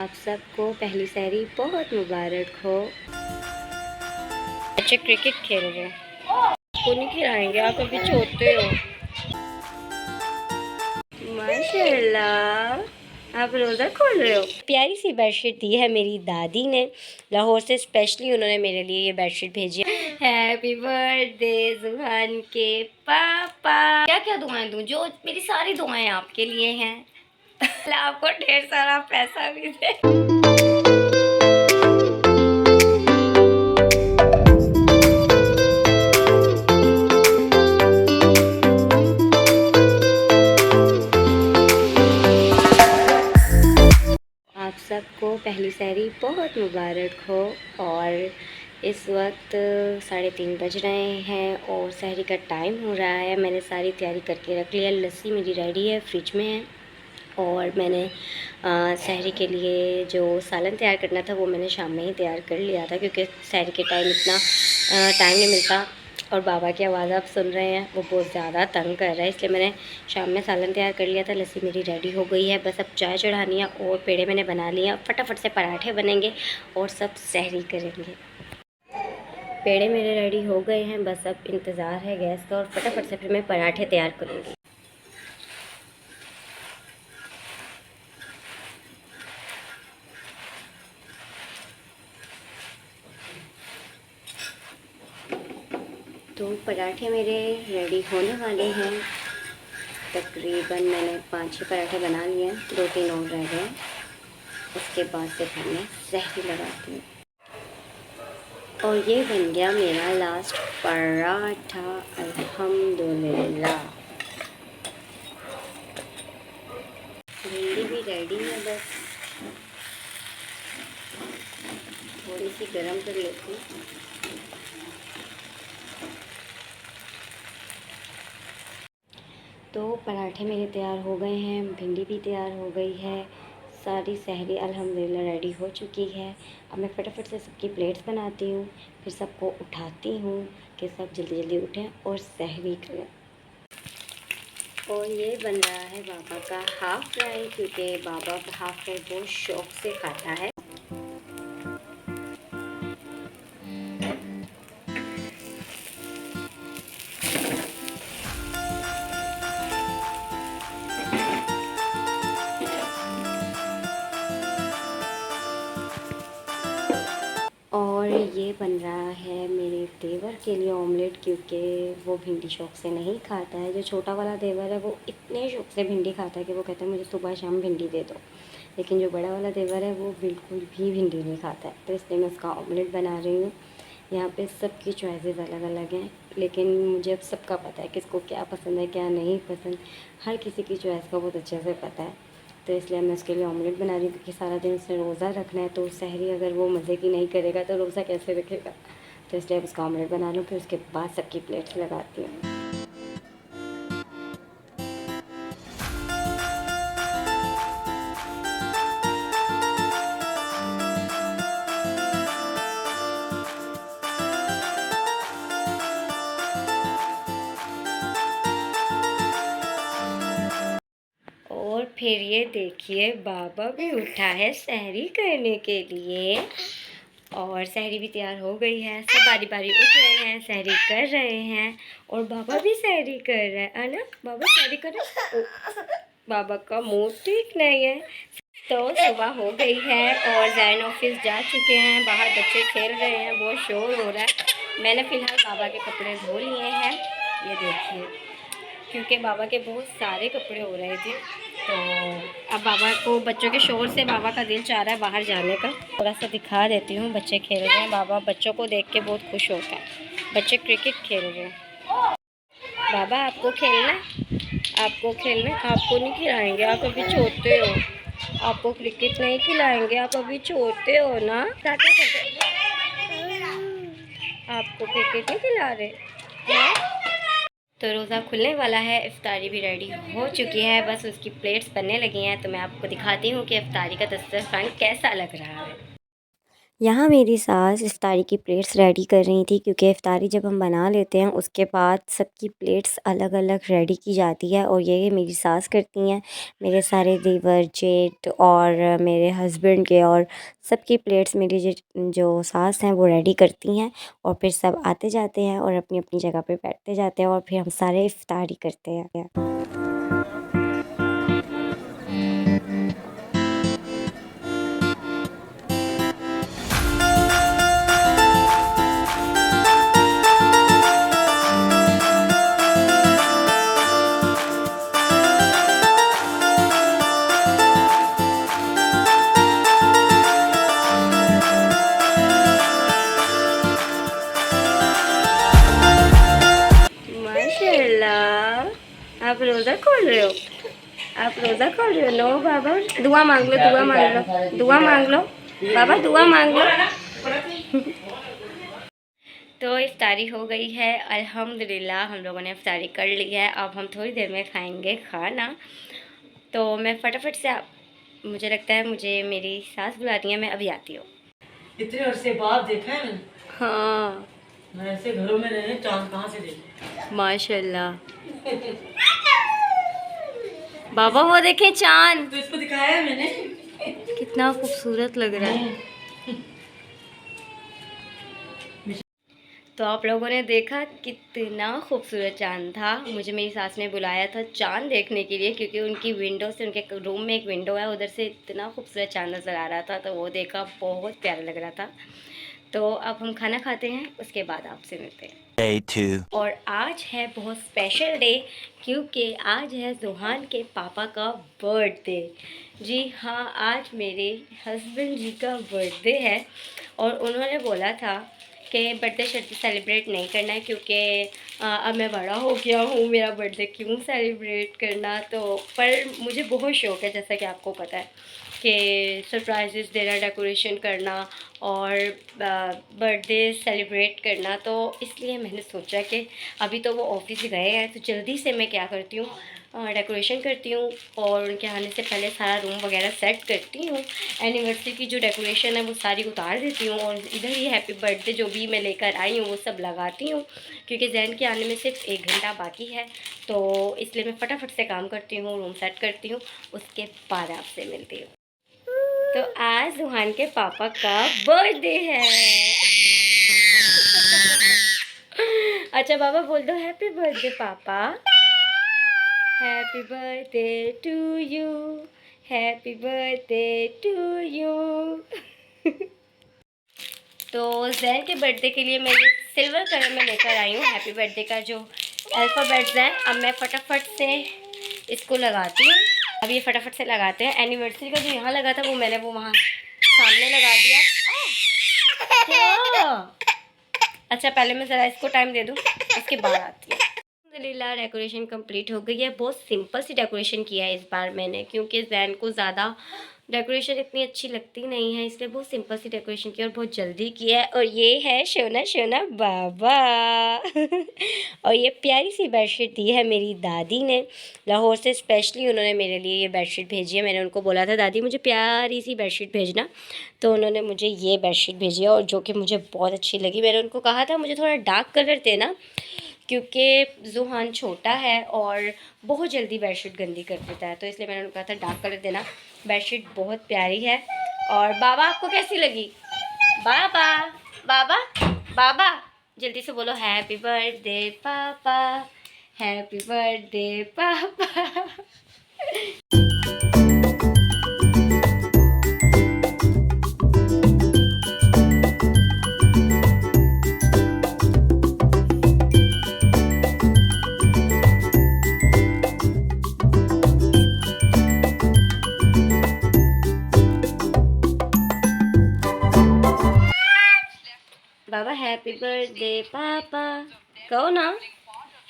आप सबको पहली सहरी बहुत मुबारक हो। बच्चे क्रिकेट खेल रहे हैं, आपको नहीं खिलाएंगे, आप अभी छोटे हो। माशाल्लाह, आप रोज़ा खोल रहे हो। प्यारी सी बेडशीट दी है मेरी दादी ने, लाहौर से स्पेशली उन्होंने मेरे लिए ये बेडशीट भेजी है। हैप्पी बर्थडे जुहान के पापा। क्या क्या दुआएं दूं? जो मेरी सारी दुआएं आपके लिए हैं। अल्लाह आपको ढेर सारा पैसा भी दे। आप सबको पहली सहरी बहुत मुबारक हो। और इस वक्त 3:30 बज रहे हैं और सहरी का टाइम हो रहा है। मैंने सारी तैयारी करके रख लिया। लस्सी मेरी रेडी है, फ्रिज में है। और मैंने सहरी के लिए जो सालन तैयार करना था वो मैंने शाम में ही तैयार कर लिया था, क्योंकि सहरी के टाइम इतना टाइम नहीं मिलता। और बाबा की आवाज़ आप सुन रहे हैं, वो बहुत ज़्यादा तंग कर रहा है, इसलिए मैंने शाम में सालन तैयार कर लिया था। लस्सी मेरी रेडी हो गई है, बस अब चाय चढ़ानी है और पेड़े मैंने बना लिए। फटाफट से पराठे बनेंगे और सब सहरी करेंगे। पेड़े मेरे रेडी हो गए हैं, बस अब इंतज़ार है गैस का और फटाफट से फिर मैं पराठे तैयार करूँगी। तो पराठे मेरे रेडी होने वाले हैं। तकरीबन मैंने 5-6 पराठे बना लिए हैं, 2-3 और रह गए। उसके बाद से फिर मैं सहरी लगाती हूँ। और ये बन गया मेरा लास्ट पराठा, अल्हम्दुलिल्लाह। भिंडी भी रेडी है, बस थोड़ी सी गरम कर लेती हूँ। तो पराठे मेरे तैयार हो गए हैं, भिंडी भी तैयार हो गई है, सारी सहरी अल्हम्दुलिल्लाह रेडी हो चुकी है। अब मैं फटाफट से सबकी प्लेट्स बनाती हूँ, फिर सबको उठाती हूँ कि सब जल्दी जल्दी उठें और सहरी करें। और ये बन रहा है बाबा का हाफ़ फ्राई, क्योंकि बाबा हाफ़ फ्राई बहुत शौक़ से खाता है। और ये बन रहा है मेरे देवर के लिए ऑमलेट, क्योंकि वो भिंडी शौक़ से नहीं खाता है। जो छोटा वाला देवर है वो इतने शौक़ से भिंडी खाता है कि वो कहता है मुझे सुबह शाम भिंडी दे दो। लेकिन जो बड़ा वाला देवर है वो बिल्कुल भी भिंडी नहीं खाता है, तो इसलिए मैं उसका ऑमलेट बना रही हूँ। यहाँ पे सबकी चॉइसेस अलग अलग हैं, लेकिन मुझे अब सबका पता है किसको क्या पसंद है क्या नहीं पसंद। हर किसी की चॉइस का बहुत अच्छे से पता है, तो इसलिए मैं उसके लिए ऑमलेट बना रही हूँ, क्योंकि सारा दिन उसे रोज़ा रखना है। तो सहरी अगर वो मज़े की नहीं करेगा तो रोज़ा कैसे रखेगा। तो इसलिए अब उसका ऑमलेट बना लूँ, फिर उसके बाद सबकी प्लेट्स लगाती हूँ। और फिर ये देखिए बाबा भी उठा है सहरी करने के लिए, और सहरी भी तैयार हो गई है। सब बारी बारी उठ रहे हैं, सहरी कर रहे हैं, और बाबा भी सहरी कर रहा है ना। बाबा सहरी कर रहे हैं। बाबा का मूड ठीक नहीं है। तो सुबह हो गई है और जैन ऑफिस जा चुके हैं। बाहर बच्चे खेल रहे हैं, बहुत शोर हो रहा है। मैंने फ़िलहाल बाबा के कपड़े धो लिए हैं, ये देखिए, क्योंकि बाबा के बहुत सारे कपड़े हो रहे थे। तो अब बाबा को बच्चों के शोर से बाबा का दिल चाह रहा है बाहर जाने का। थोड़ा सा दिखा देती हूँ, बच्चे खेल रहे हैं। बाबा बच्चों को देख के बहुत खुश होता है। बच्चे क्रिकेट खेल रहे हैं। बाबा आपको खेलना है? आपको खेलना है? आपको नहीं खिलाएंगे, आप अभी छोटे हो। आपको क्रिकेट नहीं खिलाएंगे, आप अभी छोटे हो ना। क्या क्या करते? आपको क्रिकेट नहीं खिला रहे ना? तो रोज़ा खुलने वाला है, इफ्तारी भी रेडी हो चुकी है, बस उसकी प्लेट्स बनने लगी हैं। तो मैं आपको दिखाती हूँ कि इफ्तारी का दस्तरखान कैसा लग रहा है। यहाँ मेरी सास इफ्तारी की प्लेट्स रेडी कर रही थी, क्योंकि इफ्तारी जब हम बना लेते हैं उसके बाद सबकी प्लेट्स अलग अलग रेडी की जाती है और ये मेरी सास करती हैं। मेरे सारे देवर जेठ और मेरे हस्बैंड के और सबकी प्लेट्स मेरी जो सास हैं वो रेडी करती हैं और फिर सब आते जाते हैं और अपनी अपनी जगह पे बैठते जाते हैं और फिर हम सारे इफ्तारी करते हैं। माशाल्लाह, आप रोज़ा खोल रहे हो? आप रोज़ा खोल रहे हो? नो बाबा, दुआ मांग लो, दुआ मांग लो, दुआ मांग लो बाबा, दुआ मांग लो। तो इफ्तारी हो गई है अल्हम्दुलिल्लाह, हम लोगों ने इफ्तारी कर ली है। अब हम थोड़ी देर में खाएंगे खाना। तो मैं फटाफट से मुझे लगता है मुझे मेरी सास बुला रही है, मैं अभी आती हूँ। इतने अरसे बाद देखा है मैंने। हाँ, मैं ऐसे घरों में रहे, चांद कहाँ से देखे माशाल्लाह। बाबा वो देखें चांद, तो इसको दिखाया है मैंने। कितना खूबसूरत लग रहा है। तो आप लोगों ने देखा कितना खूबसूरत चांद था। मुझे मेरी सास ने बुलाया था चांद देखने के लिए, क्योंकि उनकी विंडो से, उनके रूम में एक विंडो है, उधर से इतना खूबसूरत चांद नज़र आ रहा था। तो वो देखा, बहुत प्यारा लग रहा था। तो अब हम खाना खाते हैं, उसके बाद आपसे मिलते हैं। Day 2. और आज है बहुत स्पेशल डे, क्योंकि आज है जुहान के पापा का बर्थडे। जी हाँ, आज मेरे हस्बैंड जी का बर्थडे है और उन्होंने बोला था कि बर्थडे सेलिब्रेट नहीं करना है, क्योंकि अब मैं बड़ा हो गया हूँ, मेरा बर्थडे क्यों सेलिब्रेट करना। तो पर मुझे बहुत शौक़ है, जैसा कि आपको पता है, कि सरप्राइजेस देना, डेकोरेशन करना और बर्थडे सेलिब्रेट करना। तो इसलिए मैंने सोचा कि अभी तो वो ऑफिस गए हैं, तो जल्दी से मैं क्या करती हूँ, डेकोरेशन करती हूँ और उनके आने से पहले सारा रूम वगैरह सेट करती हूँ। एनिवर्सरी की जो डेकोरेशन है वो सारी उतार देती हूँ और इधर ही हैप्पी बर्थडे जो भी मैं लेकर आई हूँ वो सब लगाती हूँ, क्योंकि जैन के आने में सिर्फ 1 घंटा बाकी है। तो इसलिए मैं फटाफट से काम करती हूँ, रूम सेट करती हूँ, उसके बाद आपसे मिलती हूँ। तो आज जुहान के पापा का बर्थडे है। अच्छा बाबा बोल दो, हैप्पी बर्थडे पापा। Happy birthday to you, happy birthday to you. तो जैन के बर्थडे के लिए मैं सिल्वर कलर में लेकर आई हूँ हैप्पी बर्थडे का जो अल्फ़ाबेट्स है। अब मैं फटाफट से इसको लगाती हूँ। अब ये फटाफट से लगाते हैं। एनिवर्सरी का जो यहाँ लगा था वो मैंने वो वहाँ सामने लगा दिया। क्या? अच्छा पहले मैं ज़रा इसको टाइम दे दूँ, इसके बाद आती है। अल्हम्दुलिल्लाह डेकोरेशन कंप्लीट हो गई है। बहुत सिंपल सी डेकोरेशन किया है इस बार मैंने, क्योंकि जैन को ज़्यादा डेकोरेशन इतनी अच्छी लगती नहीं है, इसलिए बहुत सिंपल सी डेकोरेशन की और बहुत जल्दी किया है। और ये है शोना शोना बाबा। और ये प्यारी सी बेडशीट दी है मेरी दादी ने, लाहौर से स्पेशली उन्होंने मेरे लिए ये बेडशीट भेजी है। मैंने उनको बोला था दादी मुझे प्यारी सी बेडशीट भेजना, तो उन्होंने मुझे ये बेडशीट भेजी है और जो कि मुझे बहुत अच्छी लगी। मैंने उनको कहा था मुझे थोड़ा डार्क कलर देना, क्योंकि जुहान छोटा है और बहुत जल्दी बेडशीट गंदी कर देता है, तो इसलिए मैंने उनको कहा था डार्क कलर देना। बेडशीट बहुत प्यारी है। और बाबा आपको कैसी लगी? बाबा बाबा बाबा जल्दी से बोलो, हैप्पी बर्थडे पापा, हैप्पी बर्थडे पापा। बाबा हैप्पी बर्थडे पापा, कहो ना,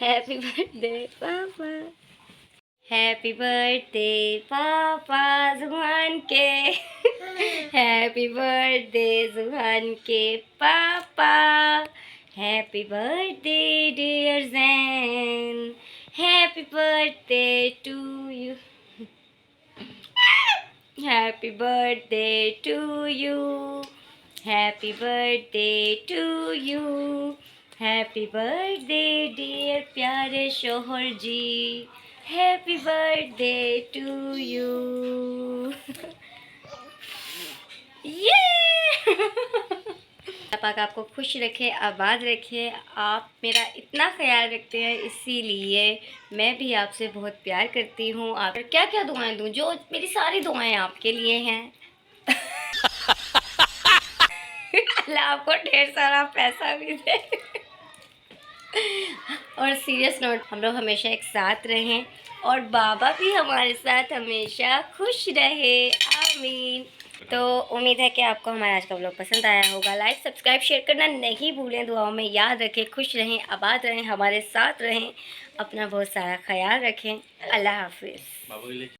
हैप्पी बर्थडे पापा, हैप्पी बर्थडे पापा जुहान के। हैप्पी बर्थडे जुहान के पापा, happy birthday dear Jain, happy birthday to you, happy birthday to you. Happy birthday to you, happy birthday dear प्यारे शोहर जी, हैप्पी बर्थडे टू यू। ये पाक आपको खुश रखे, आबाद रखे। आप मेरा इतना ख्याल रखते हैं, इसीलिए मैं भी आपसे बहुत प्यार करती हूँ। आप क्या क्या दुआएं दूँ, जो मेरी सारी दुआएं आपके लिए हैं। अल्लाह आपको ढेर सारा पैसा भी दे। और सीरियस नोट, हम लोग हमेशा एक साथ रहें और बाबा भी हमारे साथ हमेशा खुश रहे, आमीन। तो उम्मीद है कि आपको हमारा आज का व्लॉग पसंद आया होगा। लाइक सब्सक्राइब शेयर करना नहीं भूलें। दुआओं में याद रखें, खुश रहें, आबाद रहें, हमारे साथ रहें, अपना बहुत सारा ख्याल रखें। अल्लाह हाफिज़।